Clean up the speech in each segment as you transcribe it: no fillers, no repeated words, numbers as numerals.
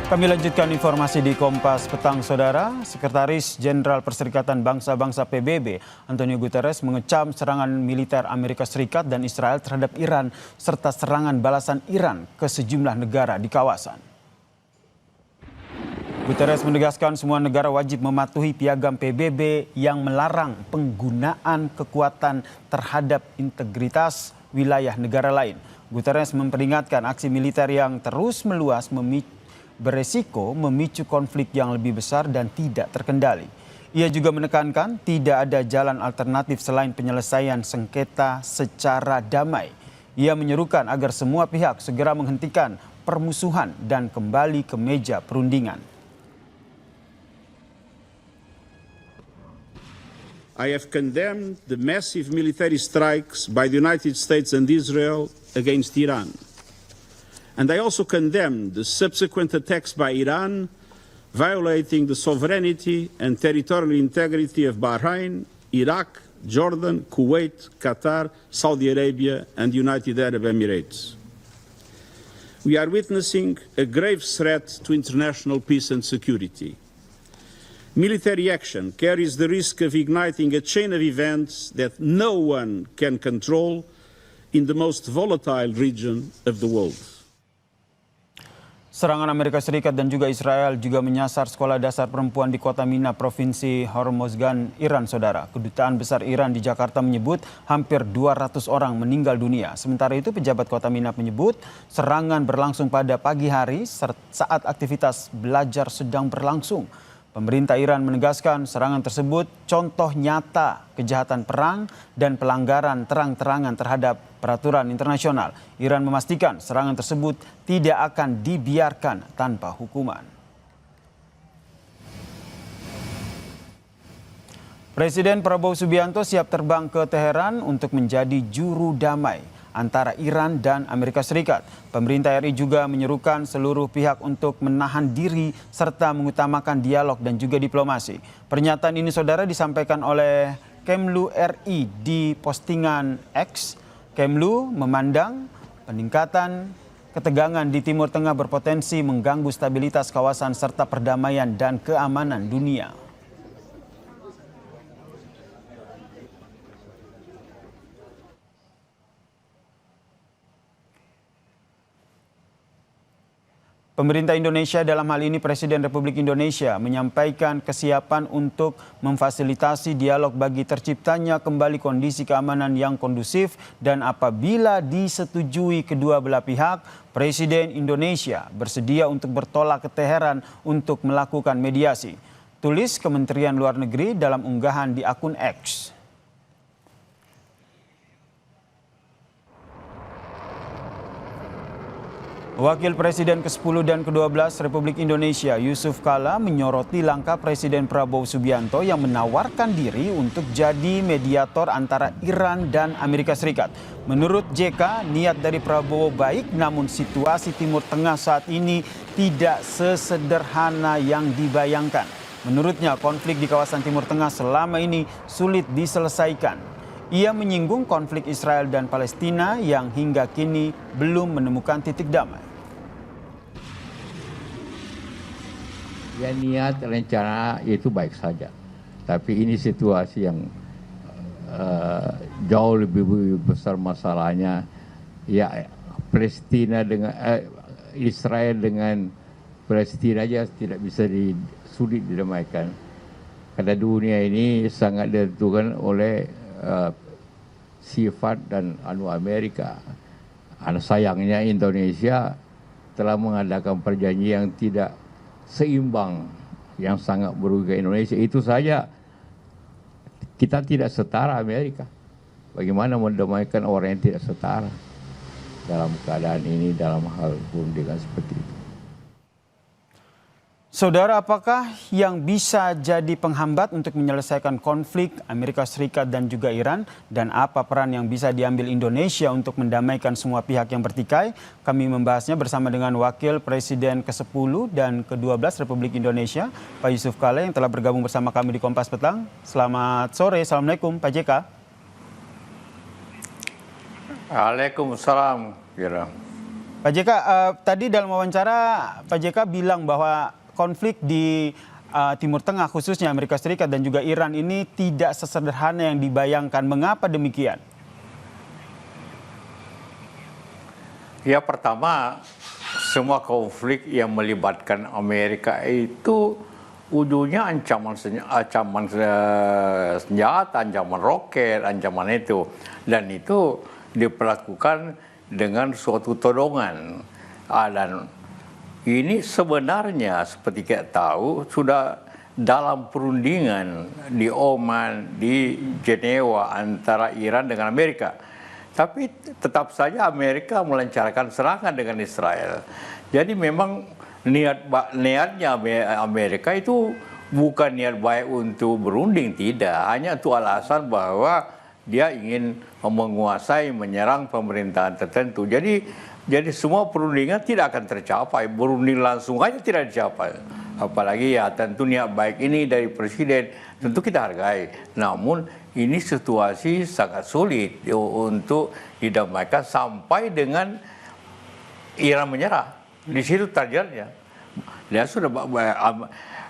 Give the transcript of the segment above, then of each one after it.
Kami lanjutkan informasi di Kompas Petang, Saudara. Sekretaris Jenderal Perserikatan Bangsa-Bangsa PBB, Antonio Guterres, mengecam serangan militer Amerika Serikat dan Israel terhadap Iran, serta serangan balasan Iran ke sejumlah negara di kawasan. Guterres menegaskan semua negara wajib mematuhi piagam PBB yang melarang penggunaan kekuatan terhadap integritas wilayah negara lain. Guterres memperingatkan aksi militer yang terus meluas beresiko memicu konflik yang lebih besar dan tidak terkendali. Ia juga menekankan tidak ada jalan alternatif selain penyelesaian sengketa secara damai. Ia menyerukan agar semua pihak segera menghentikan permusuhan dan kembali ke meja perundingan. I have condemned the massive military strikes by the United States and Israel against Iran. And I also condemn the subsequent attacks by Iran, violating the sovereignty and territorial integrity of Bahrain, Iraq, Jordan, Kuwait, Qatar, Saudi Arabia, and United Arab Emirates. We are witnessing a grave threat to international peace and security. Military action carries the risk of igniting a chain of events that no one can control in the most volatile region of the world. Serangan Amerika Serikat dan juga Israel juga menyasar sekolah dasar perempuan di kota Mina, Provinsi Hormozgan, Iran, Saudara. Kedutaan Besar Iran di Jakarta menyebut hampir 200 orang meninggal dunia. Sementara itu pejabat kota Mina menyebut serangan berlangsung pada pagi hari saat aktivitas belajar sedang berlangsung. Pemerintah Iran menegaskan serangan tersebut contoh nyata kejahatan perang dan pelanggaran terang-terangan terhadap peraturan internasional. Iran memastikan serangan tersebut tidak akan dibiarkan tanpa hukuman. Presiden Prabowo Subianto siap terbang ke Teheran untuk menjadi juru damai antara Iran dan Amerika Serikat. Pemerintah RI juga menyerukan seluruh pihak untuk menahan diri serta mengutamakan dialog dan juga diplomasi. Pernyataan ini, Saudara, disampaikan oleh Kemlu RI di postingan X. Kemlu memandang peningkatan ketegangan di Timur Tengah berpotensi mengganggu stabilitas kawasan serta perdamaian dan keamanan dunia. Pemerintah Indonesia, dalam hal ini Presiden Republik Indonesia, menyampaikan kesiapan untuk memfasilitasi dialog bagi terciptanya kembali kondisi keamanan yang kondusif, dan apabila disetujui kedua belah pihak, Presiden Indonesia bersedia untuk bertolak ke Teheran untuk melakukan mediasi. Tulis Kementerian Luar Negeri dalam unggahan di akun X. Wakil Presiden ke-10 dan ke-12 Republik Indonesia Yusuf Kala menyoroti langkah Presiden Prabowo Subianto yang menawarkan diri untuk jadi mediator antara Iran dan Amerika Serikat. Menurut JK, niat dari Prabowo baik, namun situasi Timur Tengah saat ini tidak sesederhana yang dibayangkan. Menurutnya, konflik di kawasan Timur Tengah selama ini sulit diselesaikan. Ia menyinggung konflik Israel dan Palestina yang hingga kini belum menemukan titik damai. Ya, niat rencana itu baik saja, tapi ini situasi yang jauh lebih besar masalahnya. Ya, Palestina dengan Israel dengan Palestina aja tidak bisa sulit didamaikan, karena dunia ini sangat ditentukan oleh sifat dan Amerika. Sayangnya Indonesia telah mengadakan perjanjian yang tidak seimbang, yang sangat merugikan Indonesia. Itu saja kita tidak setara Amerika. Bagaimana mendamaikan orang yang tidak setara dalam keadaan ini, dalam hal perundingan seperti itu? Saudara, apakah yang bisa jadi penghambat untuk menyelesaikan konflik Amerika Serikat dan juga Iran? Dan apa peran yang bisa diambil Indonesia untuk mendamaikan semua pihak yang bertikai? Kami membahasnya bersama dengan Wakil Presiden ke-10 dan ke-12 Republik Indonesia, Pak Yusuf Kala, yang telah bergabung bersama kami di Kompas Petang. Selamat sore, Assalamualaikum Pak JK. Waalaikumsalam. Pak JK, tadi dalam wawancara Pak JK bilang bahwa konflik di Timur Tengah khususnya Amerika Serikat dan juga Iran ini tidak sesederhana yang dibayangkan. Mengapa demikian? Ya, pertama, semua konflik yang melibatkan Amerika itu ujungnya ancaman senjata, ancaman roket, ancaman itu. Dan itu diperlakukan dengan suatu todongan. Dan ini sebenarnya seperti kita tahu sudah dalam perundingan di Oman, di Jenewa antara Iran dengan Amerika. Tapi tetap saja Amerika melancarkan serangan dengan Israel. Jadi memang niatnya Amerika itu bukan niat baik untuk berunding, tidak. Hanya untuk alasan bahwa dia ingin menguasai, menyerang pemerintahan tertentu. Jadi semua perundingan tidak akan tercapai. Berunding langsung aja tidak dicapai. Apalagi ya tentu niat baik ini dari presiden, tentu kita hargai. Namun ini situasi sangat sulit untuk didamaikan sampai dengan Iran menyerah. Di situ targetnya. Dia sudah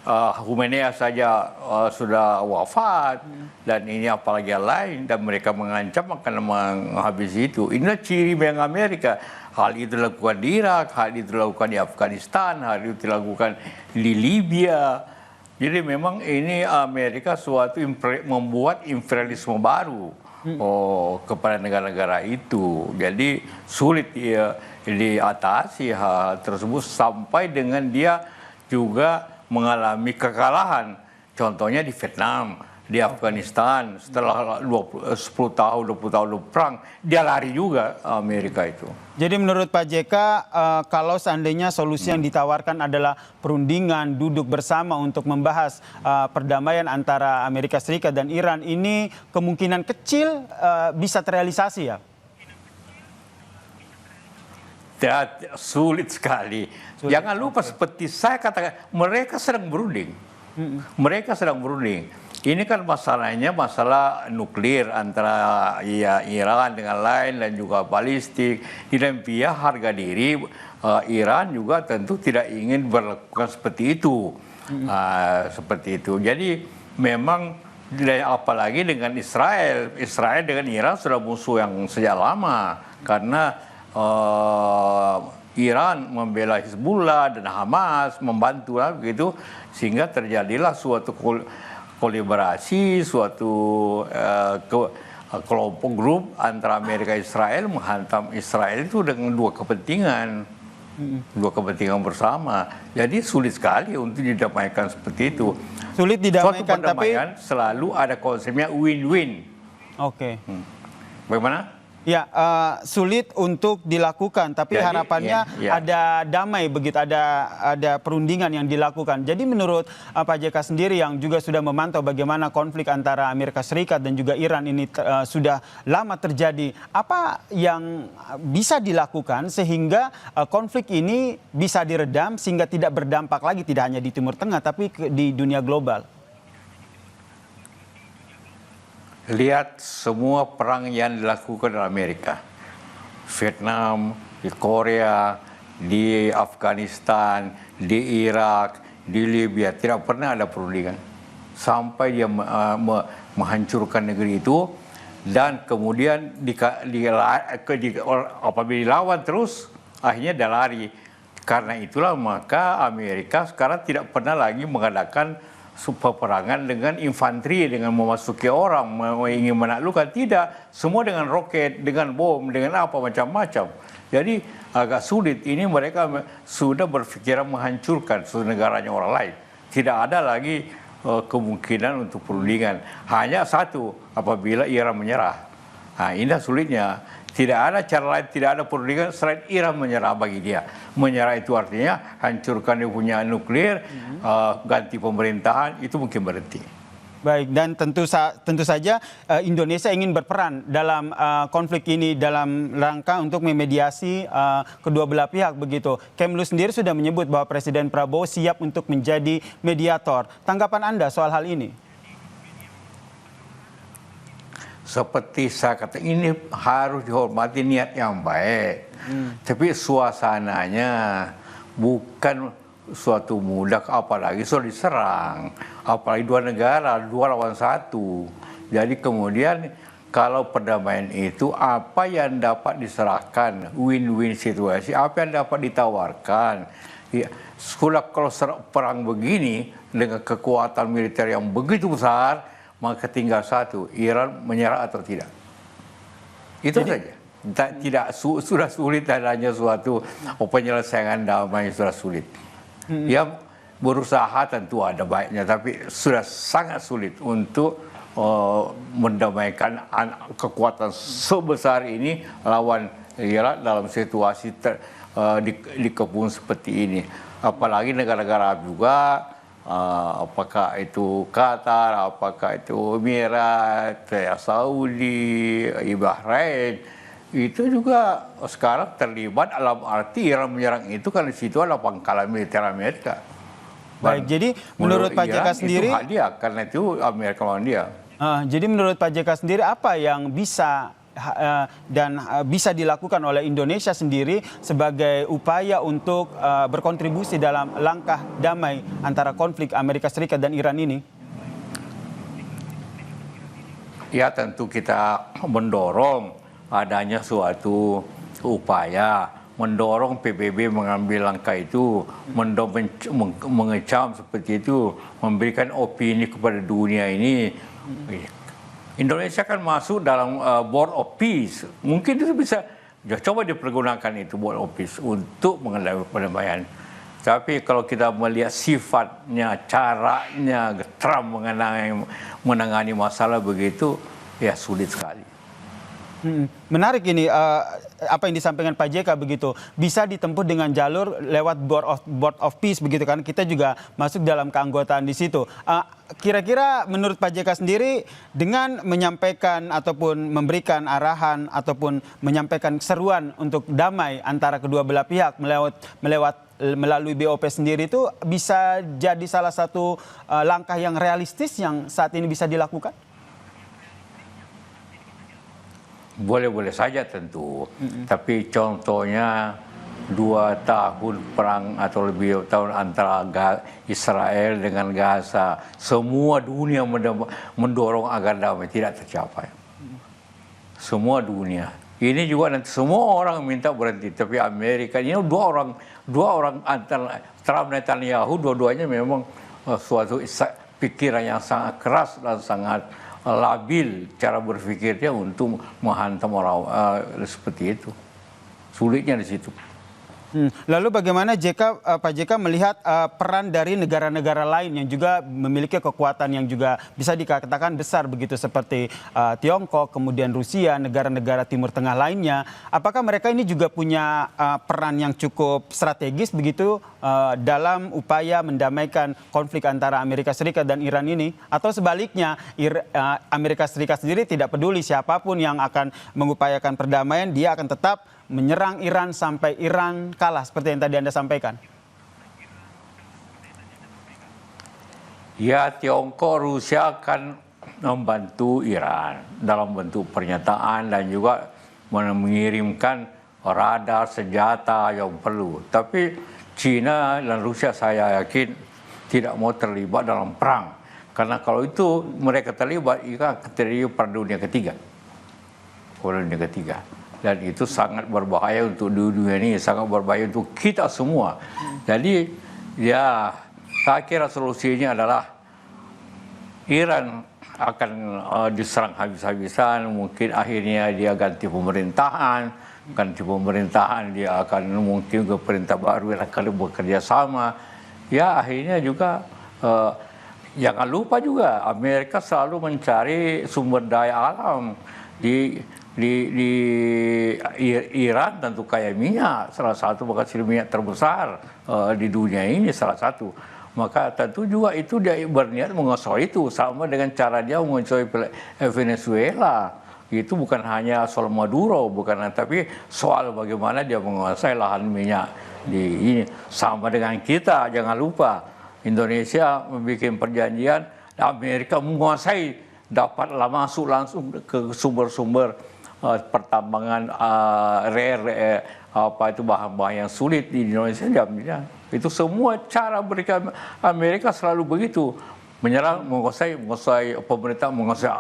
Khamenei saja sudah wafat, dan ini apalagi yang lain, dan mereka mengancam akan menghabisi itu. Inilah ciri yang Amerika. Hal itu dilakukan di Irak, hal itu dilakukan di Afghanistan, hal itu dilakukan di Libya. Jadi memang ini Amerika membuat imperialisme baru kepada negara-negara itu. Jadi sulit diatasi hal tersebut sampai dengan dia juga mengalami kekalahan. Contohnya di Vietnam, di Afghanistan, setelah 10 tahun, 20 tahun perang, dia lari juga Amerika itu. Jadi menurut Pak JK, kalau seandainya solusi yang ditawarkan adalah perundingan, duduk bersama untuk membahas perdamaian antara Amerika Serikat dan Iran, ini kemungkinan kecil bisa terrealisasi ya? Sulit sekali. Jangan lupa seperti saya katakan, mereka sedang berunding. Mereka sedang berunding. Ini kan masalahnya masalah nuklir antara Iran dengan lain dan juga balistik. Di dalam pihak harga diri Iran juga tentu tidak ingin berlakukan seperti itu. Seperti itu. Jadi memang apalagi dengan Israel. Israel dengan Iran sudah musuh yang sejak lama. Karena Iran membela Hizbullah dan Hamas, membantu begitu, sehingga terjadilah suatu kolaborasi, suatu kelompok grup antara Amerika dan Israel menghantam Israel itu dengan dua kepentingan bersama. Jadi sulit sekali untuk didamaikan seperti itu. Sulit didamaikan, suatu perdamaian tapi selalu ada konsepnya win-win. Oke. Bagaimana? Ya, sulit untuk dilakukan, tapi jadi, harapannya ada damai begitu, ada perundingan yang dilakukan. Jadi menurut Pak JK sendiri yang juga sudah memantau bagaimana konflik antara Amerika Serikat dan juga Iran ini sudah lama terjadi, apa yang bisa dilakukan sehingga konflik ini bisa diredam sehingga tidak berdampak lagi tidak hanya di Timur Tengah tapi di dunia global? Lihat semua perang yang dilakukan oleh Amerika, Vietnam, di Korea, di Afghanistan, di Irak, di Libya, tidak pernah ada perundingan sampai dia menghancurkan negeri itu, dan kemudian apabila dilawan terus akhirnya dia lari. Karena itulah maka Amerika sekarang tidak pernah lagi mengadakan peperangan dengan infanteri, dengan memasuki orang, ingin menaklukkan. Tidak, semua dengan roket, dengan bom, dengan apa macam-macam. Jadi agak sulit. Ini mereka sudah berpikiran menghancurkan negaranya orang lain. Tidak ada lagi kemungkinan untuk perundingan. Hanya satu, apabila Iran menyerah. Nah, inilah sulitnya. Tidak ada cara lain, tidak ada perundingan selain Iran menyerah bagi dia. Menyerah itu artinya hancurkan dia punya nuklir, ganti pemerintahan, itu mungkin berhenti. Baik, dan tentu saja Indonesia ingin berperan dalam konflik ini dalam rangka untuk memediasi kedua belah pihak begitu. Kemlu sendiri sudah menyebut bahwa Presiden Prabowo siap untuk menjadi mediator. Tanggapan Anda soal hal ini? seperti saya kata, ini harus dihormati niat yang baik. Tapi suasananya bukan suatu mudah, apalagi sudah diserang. Apalagi dua negara, 2 lawan 1. Jadi kemudian kalau perdamaian itu apa yang dapat diserahkan, win-win situasi, apa yang dapat ditawarkan. Ya, kalau perang begini dengan kekuatan militer yang begitu besar, maka tinggal satu, Iran menyerah atau tidak. Itu saja. Tidak sudah sulit adanya suatu penyelesaian damai, sudah sulit. Ya berusaha tentu ada baiknya, tapi sudah sangat sulit untuk mendamaikan kekuatan sebesar ini lawan Iran dalam situasi dikepung seperti ini. Apalagi negara-negara Arab juga, apakah itu Qatar, apakah itu Emirat, Saudi, Bahrain, itu juga sekarang terlibat dalam arti Iran menyerang itu karena di situ ada pangkalan militer Amerika. Baik, jadi menurut Pak JK sendiri, itu hak dia, karena itu Amerika lawan dia. Jadi menurut Pak JK sendiri apa yang bisa bisa dilakukan oleh Indonesia sendiri sebagai upaya untuk berkontribusi dalam langkah damai antara konflik Amerika Serikat dan Iran ini? Ya tentu kita mendorong adanya suatu upaya, mendorong PBB mengambil langkah itu, mengecam seperti itu, memberikan opini kepada dunia ini. Indonesia kan masuk dalam Board of Peace, mungkin itu bisa coba dipergunakan itu Board of Peace untuk mengendalikan perdamaian. Tapi kalau kita melihat sifatnya, caranya Trump menangani masalah begitu, ya sulit sekali. Menarik ini apa yang disampaikan Pak JK begitu, bisa ditempuh dengan jalur lewat Board of Peace begitu kan, kita juga masuk dalam keanggotaan di situ. Kira-kira menurut Pak JK sendiri dengan menyampaikan ataupun memberikan arahan ataupun menyampaikan seruan untuk damai antara kedua belah pihak melalui BOP sendiri itu bisa jadi salah satu langkah yang realistis yang saat ini bisa dilakukan? Boleh-boleh saja tentu, tapi contohnya 2 tahun perang atau lebih tahun antara Israel dengan Gaza, semua dunia mendorong agar damai tidak tercapai. Semua dunia. Ini juga nanti semua orang minta berhenti, tapi Amerika ini dua orang antara Trump dan Netanyahu, dua-duanya memang suatu pikiran yang sangat keras dan sangat labil cara berpikirnya untuk menghantam orang seperti itu. Sulitnya di situ. Lalu bagaimana Pak JK melihat peran dari negara-negara lain yang juga memiliki kekuatan yang juga bisa dikatakan besar begitu seperti Tiongkok, kemudian Rusia, negara-negara Timur Tengah lainnya. Apakah mereka ini juga punya peran yang cukup strategis begitu dalam upaya mendamaikan konflik antara Amerika Serikat dan Iran ini? Atau sebaliknya Amerika Serikat sendiri tidak peduli siapapun yang akan mengupayakan perdamaian, dia akan tetap menyerang Iran sampai Iran kalah seperti yang tadi Anda sampaikan? Ya, Tiongkok, Rusia akan membantu Iran dalam bentuk pernyataan dan juga mengirimkan radar, senjata yang perlu. Tapi China dan Rusia saya yakin tidak mau terlibat dalam perang. Karena kalau itu mereka terlibat, itu akan terjadi Perang Dunia Ketiga. Perang Dunia Ketiga. Dan itu sangat berbahaya untuk dunia ini, sangat berbahaya untuk kita semua. Jadi ya saya kira solusinya adalah Iran akan diserang habis-habisan, mungkin akhirnya dia ganti pemerintahan dia akan mungkin ke perintah baru yang akan bekerja sama. Ya akhirnya juga jangan lupa juga Amerika selalu mencari sumber daya alam di Iran, tentu kaya minyak, salah satu penghasil minyak terbesar di dunia ini, salah satu. Maka tentu juga itu dia berniat menguasai itu, sama dengan cara dia menguasai Venezuela. Itu bukan hanya soal Maduro, tapi soal bagaimana dia menguasai lahan minyak di ini. Sama dengan kita, jangan lupa Indonesia membuat perjanjian, Amerika menguasai dapatlah masuk langsung ke sumber-sumber pertambangan bahan-bahan yang sulit di Indonesia. Itu semua cara mereka, Amerika selalu begitu, menyerang, menguasai pemerintah, menguasai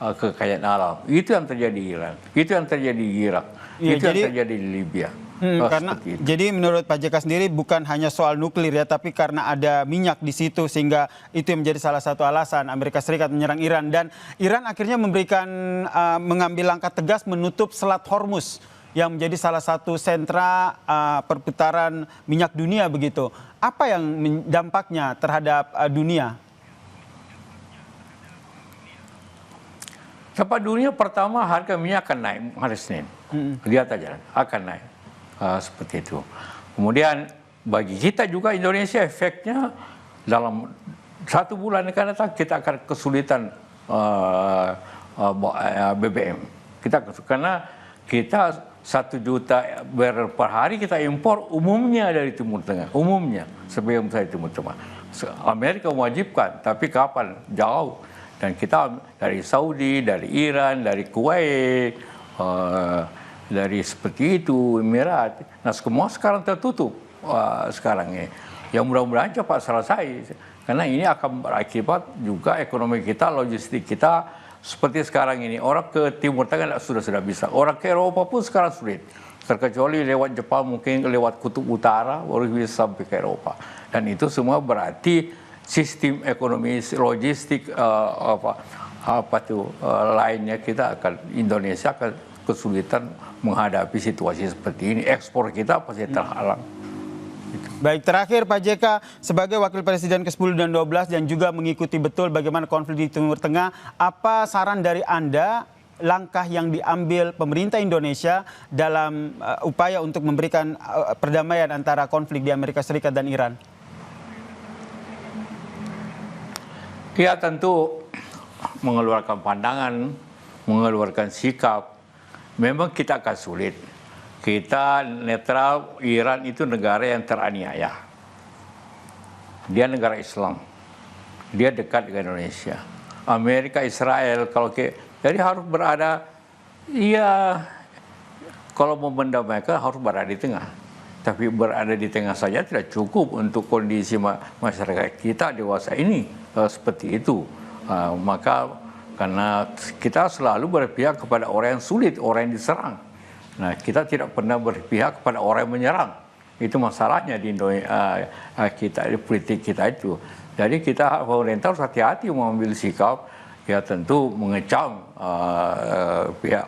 kekayaan alam. Itu yang terjadi di Iran, itu yang terjadi di Irak, itu yang terjadi di Libya. Karena jadi menurut Pak JK sendiri bukan hanya soal nuklir ya, tapi karena ada minyak di situ sehingga itu yang menjadi salah satu alasan Amerika Serikat menyerang Iran, dan Iran akhirnya mengambil langkah tegas menutup Selat Hormuz yang menjadi salah satu sentra perputaran minyak dunia begitu. Apa yang dampaknya terhadap dunia? Tempat dunia pertama harga minyak akan naik hari Senin. Lihat aja akan naik. Seperti itu. Kemudian bagi kita juga Indonesia efeknya dalam 1 bulan akan datang kita akan kesulitan BBM. Karena kita 1 juta barrel per hari kita impor umumnya dari Timur Tengah. Umumnya sebelum saya Timur Tengah. Amerika mewajibkan, tapi kapan? Jauh. Dan kita dari Saudi, dari Iran, dari Kuwait, dari seperti itu, Emirat. Nah, semua sekarang tertutup sekarang ini. Yang mudah-mudahan cepat selesai. Karena ini akan berakibat juga ekonomi kita, logistik kita. Seperti sekarang ini, orang ke Timur Tengah sudah bisa. Orang ke Eropa pun sekarang sulit. Terkecuali lewat Jepang, mungkin lewat Kutub Utara, baru bisa sampai ke Eropa. Dan itu semua berarti sistem ekonomi, logistik, lainnya kita akan, Indonesia akan kesulitan menghadapi situasi seperti ini. Ekspor kita pasti terhalang. Baik, terakhir Pak JK, sebagai Wakil Presiden ke-10 dan 12 dan juga mengikuti betul bagaimana konflik di Timur Tengah, apa saran dari Anda, langkah yang diambil pemerintah Indonesia dalam upaya untuk memberikan perdamaian antara konflik di Amerika Serikat dan Iran? Ya, tentu mengeluarkan pandangan, mengeluarkan sikap. Memang kita akan sulit. Kita netral, Iran itu negara yang teraniaya. Dia negara Islam. Dia dekat dengan Indonesia. Amerika, Israel, jadi harus berada, ya kalau mau mendamaikan harus berada di tengah. Tapi berada di tengah saja tidak cukup untuk kondisi masyarakat kita dewasa ini seperti itu. Maka karena kita selalu berpihak kepada orang yang sulit, orang yang diserang. Nah, kita tidak pernah berpihak kepada orang yang menyerang. Itu masalahnya di Indonesia, di politik kita itu. Jadi kita, pemerintah harus hati-hati mengambil sikap, ya tentu mengecam pihak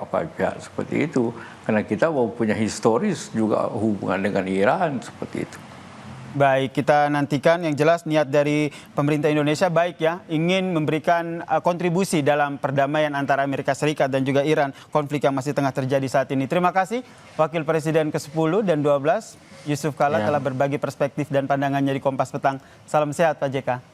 seperti itu. Karena kita punya historis juga hubungan dengan Iran seperti itu. Baik, kita nantikan. Yang jelas niat dari pemerintah Indonesia baik ya, ingin memberikan kontribusi dalam perdamaian antara Amerika Serikat dan juga Iran, konflik yang masih tengah terjadi saat ini. Terima kasih Wakil Presiden ke-10 dan 12 Yusuf Kalla telah berbagi perspektif dan pandangannya di Kompas Petang. Salam sehat Pak JK.